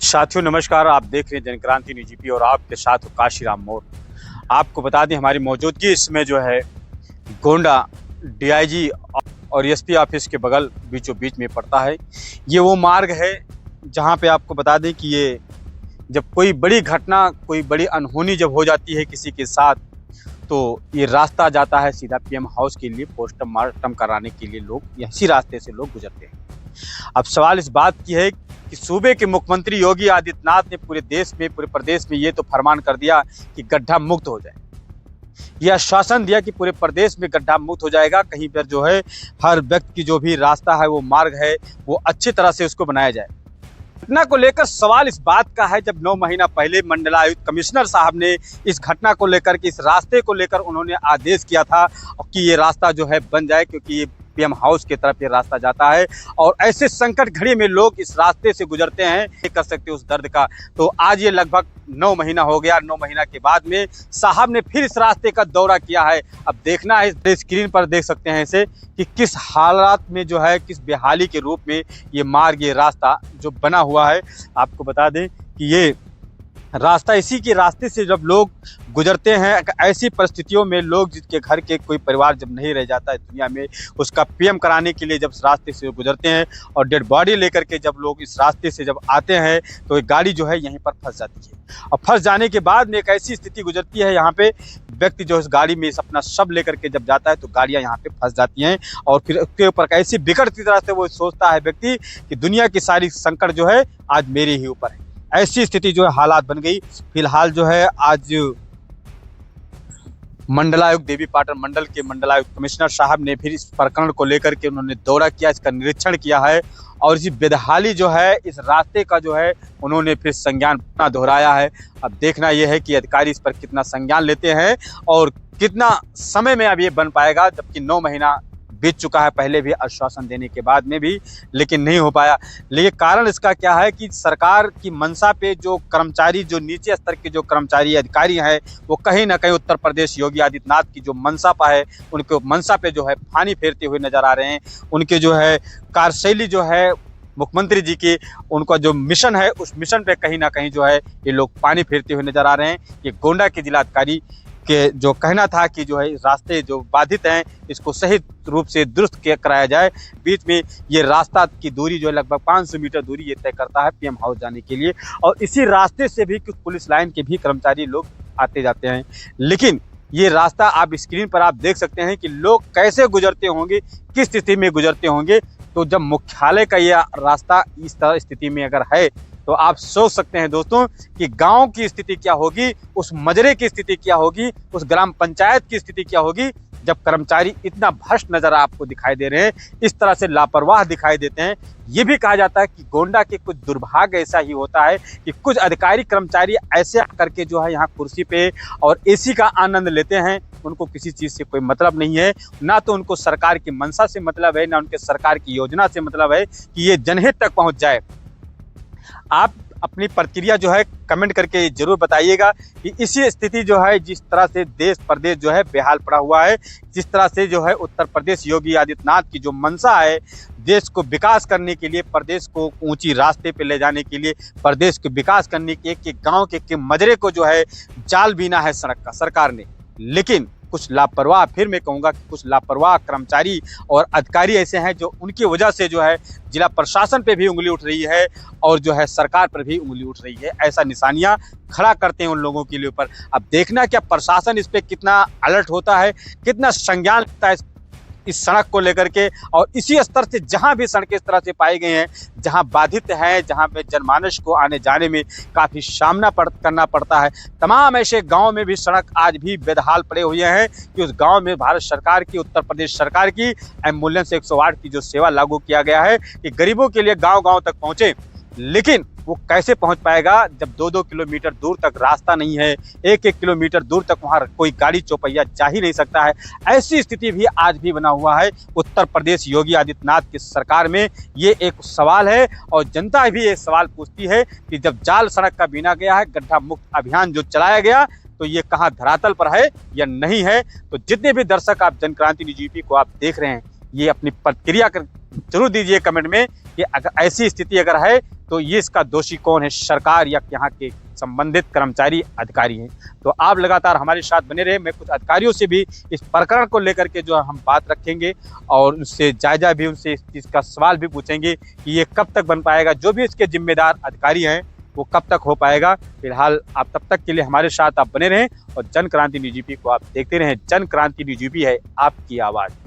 साथियों नमस्कार। आप देख रहे हैं जनक्रांति न्यूज़ जीपी और आपके साथ हूं काशीराम मोर। आपको बता दें हमारी मौजूदगी इसमें जो है गोंडा डीआईजी और एसपी ऑफिस के बगल बीचों बीच में पड़ता है। ये वो मार्ग है जहां पे आपको बता दें कि ये जब कोई बड़ी घटना, कोई बड़ी अनहोनी जब हो जाती है किसी के साथ, तो ये रास्ता जाता है सीधा पीएम हाउस के लिए। पोस्टमार्टम कराने के लिए लोग इसी रास्ते से लोग गुजरते हैं। अब सवाल इस बात की है कि सूबे के मुख्यमंत्री योगी आदित्यनाथ ने पूरे देश में, पूरे प्रदेश में ये तो फरमान कर दिया कि गड्ढा मुक्त हो जाए। यह आश्वासन दिया कि पूरे प्रदेश में गड्ढा मुक्त हो जाएगा। कहीं पर जो है हर व्यक्ति की जो भी रास्ता है, वो मार्ग है, वो अच्छी तरह से उसको बनाया जाए। घटना को लेकर सवाल इस बात का है, जब 9 महीना पहले मंडलायुक्त कमिश्नर साहब ने इस घटना को लेकर के, इस रास्ते को लेकर उन्होंने आदेश किया था कि ये रास्ता जो है बन जाए, क्योंकि ये पीएम हाउस की तरफ ये रास्ता जाता है और ऐसे संकट घड़ी में लोग इस रास्ते से गुजरते हैं, नहीं कर सकते उस दर्द का। तो आज ये लगभग 9 महीना हो गया। 9 महीना के बाद में साहब ने फिर इस रास्ते का दौरा किया है। अब देखना है, स्क्रीन पर देख सकते हैं इसे कि किस हालात में जो है, किस बेहाली के रूप में ये मार्ग, ये रास्ता जो बना हुआ है। आपको बता दें कि ये रास्ता, इसी के रास्ते से जब लोग गुजरते हैं, ऐसी परिस्थितियों में लोग जिसके घर के कोई परिवार जब नहीं रह जाता है दुनिया में, उसका पीएम कराने के लिए जब इस रास्ते से गुजरते हैं और डेड बॉडी लेकर के जब लोग इस रास्ते से जब आते हैं, तो एक गाड़ी जो है यहीं पर फंस जाती है। और फंस जाने के बाद में एक ऐसी स्थिति गुजरती है, यहाँ पे व्यक्ति जो इस गाड़ी में अपना शव लेकर के जब जाता है, तो गाड़ियाँ यहाँ पे फंस जाती हैं और फिर उसके ऊपर ऐसी बिगड़ती तरह से वो सोचता है व्यक्ति कि दुनिया की सारी संकट जो है आज मेरे ही ऊपर है। ऐसी स्थिति जो है हालात बन गई। फिलहाल जो है आज मंडलायुक्त देवीपाटन मंडल के मंडलायुक्त कमिश्नर साहब ने फिर इस प्रकरण को लेकर के उन्होंने दौरा किया, इसका निरीक्षण किया है और इसी बेदहाली जो है, इस रास्ते का जो है उन्होंने फिर संज्ञान दोहराया है। अब देखना यह है कि अधिकारी इस पर कितना संज्ञान लेते हैं और कितना समय में अब ये बन पाएगा, जबकि 9 महीना बीत चुका है पहले भी आश्वासन देने के बाद में भी, लेकिन नहीं हो पाया। लेकिन कारण इसका क्या है कि सरकार की मंशा पे जो कर्मचारी, जो नीचे स्तर के जो कर्मचारी अधिकारी हैं, वो कहीं ना कहीं उत्तर प्रदेश योगी आदित्यनाथ की जो मंशा पर है, उनके मंशा पे जो है पानी फेरते हुए नजर आ रहे हैं। उनके जो है कार्यशैली जो है मुख्यमंत्री जी की, उनका जो मिशन है, उस मिशन पे कहीं ना कहीं जो है ये लोग पानी फेरते हुए नजर आ रहे हैं। ये गोंडा के जिलाधिकारी के जो कहना था कि जो है रास्ते जो बाधित हैं, इसको सही रूप से दुरुस्त कराया जाए। बीच में ये रास्ता की दूरी जो है लगभग 500 मीटर दूरी ये तय करता है पीएम हाउस जाने के लिए, और इसी रास्ते से भी कुछ पुलिस लाइन के भी कर्मचारी लोग आते जाते हैं। लेकिन ये रास्ता आप स्क्रीन पर आप देख सकते हैं कि लोग कैसे गुजरते होंगे, किस स्थिति में गुजरते होंगे। तो जब मुख्यालय का यह रास्ता इस तरह स्थिति में अगर है, तो आप सोच सकते हैं दोस्तों कि गांव की स्थिति क्या होगी, उस मजरे की स्थिति क्या होगी, उस ग्राम पंचायत की स्थिति क्या होगी, जब कर्मचारी इतना भ्रष्ट नजर आपको दिखाई दे रहे हैं, इस तरह से लापरवाह दिखाई देते हैं। ये भी कहा जाता है कि गोंडा के कुछ दुर्भाग्य ऐसा ही होता है कि कुछ अधिकारी कर्मचारी ऐसे करके जो है यहाँ कुर्सी पे और एसी का आनंद लेते हैं। उनको किसी चीज़ से कोई मतलब नहीं है, ना तो उनको सरकार की मंशा से मतलब है, ना उनके सरकार की योजना से मतलब है कि ये जनहित तक पहुँच जाए। आप अपनी प्रतिक्रिया जो है कमेंट करके जरूर बताइएगा कि इसी स्थिति जो है, जिस तरह से देश प्रदेश जो है बेहाल पड़ा हुआ है, जिस तरह से जो है उत्तर प्रदेश योगी आदित्यनाथ की जो मंशा है, देश को विकास करने के लिए, प्रदेश को ऊंची रास्ते पे ले जाने के लिए, प्रदेश को विकास करने के गांव के मजरे को जो है जाल बीना है सड़क का सरकार ने। लेकिन कुछ लापरवाह, फिर मैं कहूँगा कि कुछ लापरवाह कर्मचारी और अधिकारी ऐसे हैं जो उनकी वजह से जो है जिला प्रशासन पे भी उंगली उठ रही है और जो है सरकार पर भी उंगली उठ रही है। ऐसा निशानियां खड़ा करते हैं उन लोगों के लिए ऊपर। अब देखना क्या प्रशासन इस पे कितना अलर्ट होता है, कितना संज्ञान लेता है इस सड़क को लेकर के। और इसी स्तर से जहां भी सड़कें इस तरह से पाई गई हैं, जहां बाधित है, जहां पे जनमानस को आने जाने में काफ़ी सामना करना पड़ता है, तमाम ऐसे गांव में भी सड़क आज भी बेदहाल पड़े हुए हैं कि उस गांव में भारत सरकार की, उत्तर प्रदेश सरकार की एम्बुलेंस 108 की जो सेवा लागू किया गया है कि गरीबों के लिए गाँव-गाँव तक पहुँचे, लेकिन वो कैसे पहुंच पाएगा जब 2-2 किलोमीटर दूर तक रास्ता नहीं है, 1-1 किलोमीटर दूर तक वहां कोई गाड़ी चौपहिया जा ही नहीं सकता है। ऐसी स्थिति भी आज भी बना हुआ है उत्तर प्रदेश योगी आदित्यनाथ की सरकार में। ये एक सवाल है और जनता भी ये सवाल पूछती है कि जब जाल सड़क का बीना गया है, गड्ढा मुक्त अभियान जो चलाया गया, तो ये कहाँ धरातल पर है या नहीं है। तो जितने भी दर्शक आप जनक्रांति न्यूज़ जीपी को आप देख रहे हैं, ये अपनी प्रतिक्रिया जरूर दीजिए कमेंट में कि अगर ऐसी स्थिति अगर है तो ये इसका दोषी कौन है, सरकार या यहाँ के संबंधित कर्मचारी अधिकारी हैं। तो आप लगातार हमारे साथ बने रहे। मैं कुछ अधिकारियों से भी इस प्रकरण को लेकर के जो हम बात रखेंगे और उनसे जायजा भी, उनसे इस चीज़ का सवाल भी पूछेंगे कि ये कब तक बन पाएगा, जो भी इसके जिम्मेदार अधिकारी हैं वो कब तक हो पाएगा। फिलहाल आप तब तक के लिए हमारे साथ आप बने रहें और जन क्रांति न्यूज़ को आप देखते रहें। जन क्रांति न्यूज़ है आपकी आवाज़।